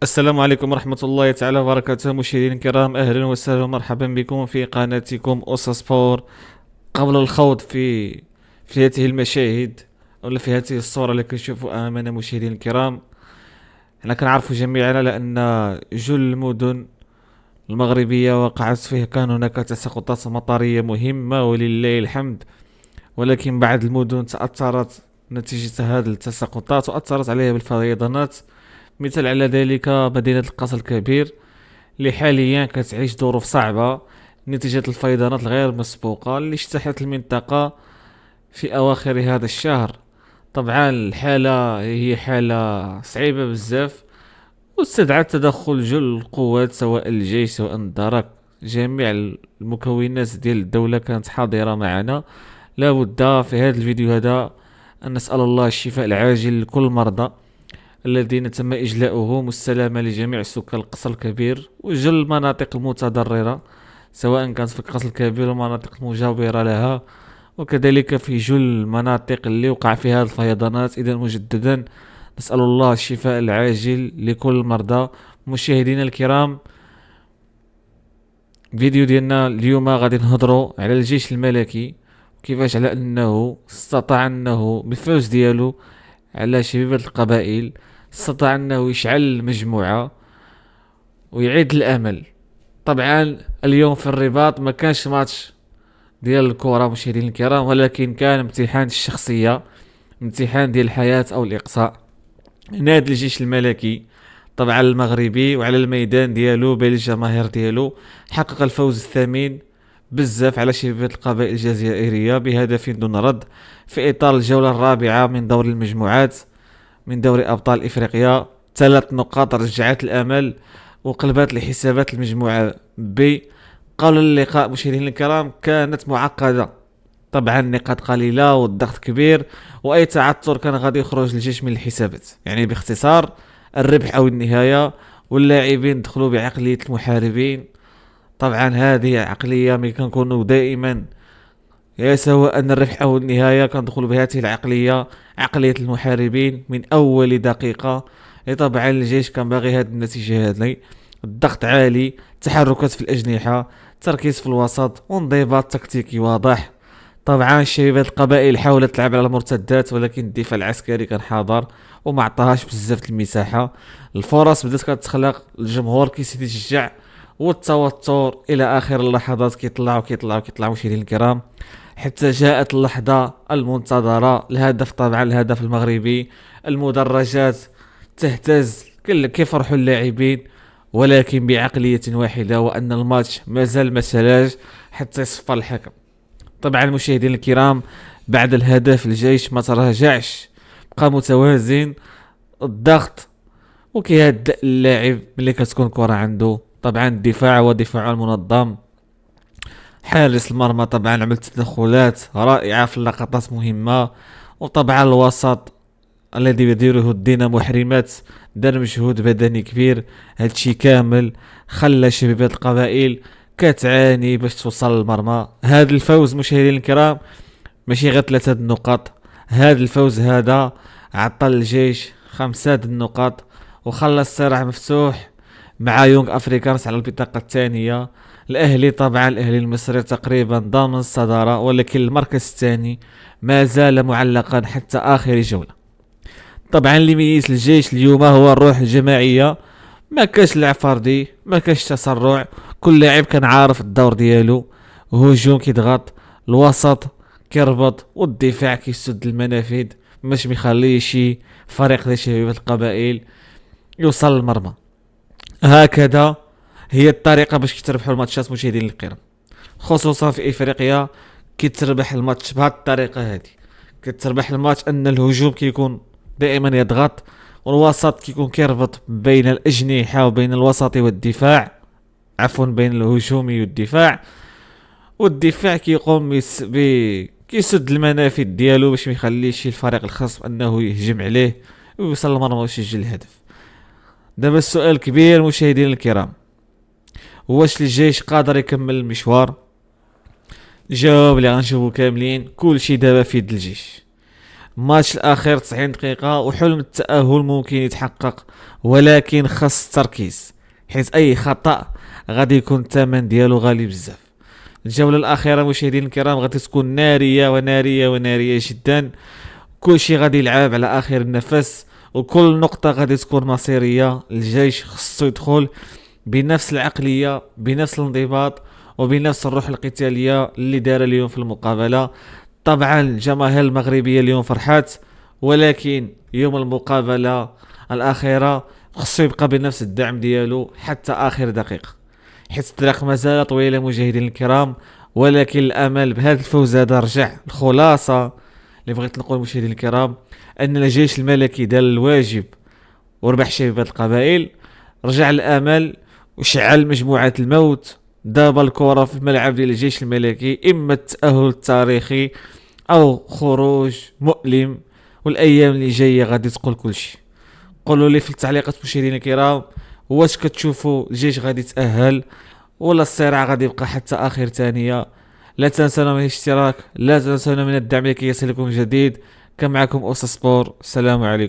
السلام عليكم ورحمة الله تعالى وبركاته، مشاهدينا الكرام، أهلا وسهلا ومرحبا بكم في قناتكم أوسا سبور. قبل الخوض في هذه المشاهد ولا في هذه الصورة اللي كنشوفوا أمامنا مشاهدينا الكرام، حنا كنعرفوا جميعا على أن جل المدن المغربية وقعت فيه كان هناك تساقطات مطرية مهمة ولله الحمد، ولكن بعض المدن تأثرت نتيجة هذه التساقطات وأثرت عليها بالفيضانات. مثال على ذلك مدينة القصر الكبير اللي حاليا كتعيش ظروف صعبة نتيجة الفيضانات الغير مسبوقة اللي اجتاحت المنطقة في أواخر هذا الشهر. طبعا الحالة هي حالة صعيبة بزاف، واستدعت تدخل جل القوات سواء الجيش سواء الدرك. جميع المكونات ديال الدولة كانت حاضرة معنا. لابد في هذا الفيديو هذا أن نسأل الله الشفاء العاجل لكل المرضى الذين تم إجلاؤهم، والسلامة لجميع سكان القصر الكبير وجل المناطق المتضررة سواء كانت في القصر الكبير والمناطق المجاورة لها، وكذلك في جل المناطق اللي وقع فيها الفيضانات. إذا مجددا نسأل الله الشفاء العاجل لكل المرضى. مشاهدينا الكرام، فيديو ديالنا اليوم غادي نهضروا على الجيش الملكي وكيفاش على انه استطاع انه بالفوز ديالو على شبيبة القبائل استطاع انه يشعل المجموعة ويعيد الامل. طبعا اليوم في الرباط ما كانش ماتش ديال الكرة مشاهدينا الكرام، ولكن كان امتحان الشخصية، امتحان ديال الحياة او الاقصاء. نادي الجيش الملكي طبعا المغربي وعلى الميدان ديالو بين الجماهير ديالو حقق الفوز الثمين بزاف على شبيبة القبائل الجزائرية بهدف دون رد في إطار الجولة الرابعة من دور المجموعات من دوري أبطال إفريقيا. 3 نقاط رجعت الأمل وقلبت لحسابات المجموعة ب. قبل اللقاء مشاهدينا الكرام كانت معقدة، طبعا النقاط قليلة والضغط كبير وأي تعثر كان غادي يخرج الجيش من الحسابات. يعني باختصار الربح أو النهاية، واللاعبين دخلوا بعقلية المحاربين. طبعا هذه عقلية ملي كنكونوا دائما يا سواء أن الربح أو النهاية كندخلوا بهذه العقلية، عقلية المحاربين من أول دقيقة. طبعا الجيش كان باغي هذه النتيجة هذه، الضغط عالي، تحركات في الأجنحة، تركيز في الوسط وانضباط تكتيكي واضح. طبعا شبيبة القبائل حاولت تلعب على المرتدات، ولكن الدفاع العسكري كان حاضر وما عطاهاش بزاف المساحة. الفرص بدات كتخلق، الجمهور كيزيد يشجع والتوتر الى اخر اللحظات كيطلعوا مشاهدينا الكرام، حتى جاءت اللحظة المنتظرة، الهدف. طبعا الهدف المغربي، المدرجات تهتز، كيفرحوا اللاعبين، ولكن بعقلية واحدة وأن الماتش مازال ما سلاش حتى يصفر الحكم. طبعا المشاهدين الكرام، بعد الهدف الجيش ما تراجعش، بقى متوازن، الضغط وكيهدأ اللاعب ملي كتكون كرة عنده. طبعا الدفاع هو دفاع المنظم، حارس المرمى طبعا عمل تدخلات رائعة في اللقطات مهمة، وطبعا الوسط الذي يديره الدينامو حريمات دار مجهود بدني كبير. هادشي كامل خلى شبيبات القبائل كتعاني باش توصل للمرمى. هذا الفوز مشاهدينا الكرام ماشي غير 3 النقاط، هذا الفوز هذا عطى الجيش 5 النقاط وخلى الصراع مفتوح مع يونغ افريكانس على البطاقة الثانية. الاهلي طبعا الاهلي المصري تقريبا ضامن الصدارة، ولكن المركز الثاني ما زال معلقا حتى اخر جولة. طبعا اللي ميز الجيش اليوم هو الروح الجماعية، ما كاش لعب فردي، ما كاش تسرع، كل لاعب كان عارف الدور ديالو. هجوم كيضغط، الوسط كيربط، والدفاع كيسد المنافذ باش ميخلي شي فريق ذي شبيبة القبائل يوصل للمرمى. هكذا هي الطريقة باش تربحوا الماتشات مشاهدين الكرام، خصوصا في افريقيا. كتربح الماتش بهذه الطريقة هذه، كتربح الماتش ان الهجوم كيكون دائما يضغط، والوسط كيكون كيربط بين الاجنحة وبين الوسط والدفاع، عفوا بين الهجومي والدفاع، والدفاع كيقوم كيسد المنافذ ديالو باش ميخليش الفريق الخصم انه يهجم عليه ويوصل للمرمى ويسجل الهدف. دابا السؤال كبير مشاهدينا الكرام، واش الجيش قادر يكمل المشوار؟ الجواب اللي غنشوفو كاملين، كل شيء دابا في يد الجيش. ماتش الاخير 90 دقيقة وحلم التأهل ممكن يتحقق، ولكن خاص التركيز، حيث اي خطأ غادي يكون الثمن ديالو غالي بزاف. الجولة الأخيرة مشاهدينا الكرام غادي تكون نارية ونارية ونارية جدا، كلشي غادي يلعب على آخر النفس، وكل نقطة غادي تكون مصيرية. الجيش خصو يدخل بنفس العقلية، بنفس الانضباط، وبنفس الروح القتالية اللي دار اليوم في المقابلة. طبعا الجماهير المغربية اليوم فرحات، ولكن يوم المقابلة الأخيرة خصو يبقى بنفس الدعم ديالو حتى آخر دقيقة، حيث الطريق مازال طويلة مشاهدينا الكرام. ولكن الأمل بهذا الفوز هذا رجع. الخلاصة اللي بغيت نقول مشاهدينا الكرام أن الجيش الملكي دار الواجب وربح شبيبة القبائل، رجع الأمل وشعل مجموعة الموت. دابا الكرة في الملعب ديال الجيش الملكي، إما التأهل التاريخي أو خروج مؤلم، والأيام اللي جاية غادي تقول كل شيء. قولوا لي في التعليقات مشاهدينا الكرام، واش كتشوفوا الجيش غادي يتأهل ولا الصراع غادي يبقى حتى آخر ثانية؟ لا تنسونا من الاشتراك، لا تنسونا من الدعم لكي يصلكم جديد. كان معكم أوسا سبور، السلام عليكم.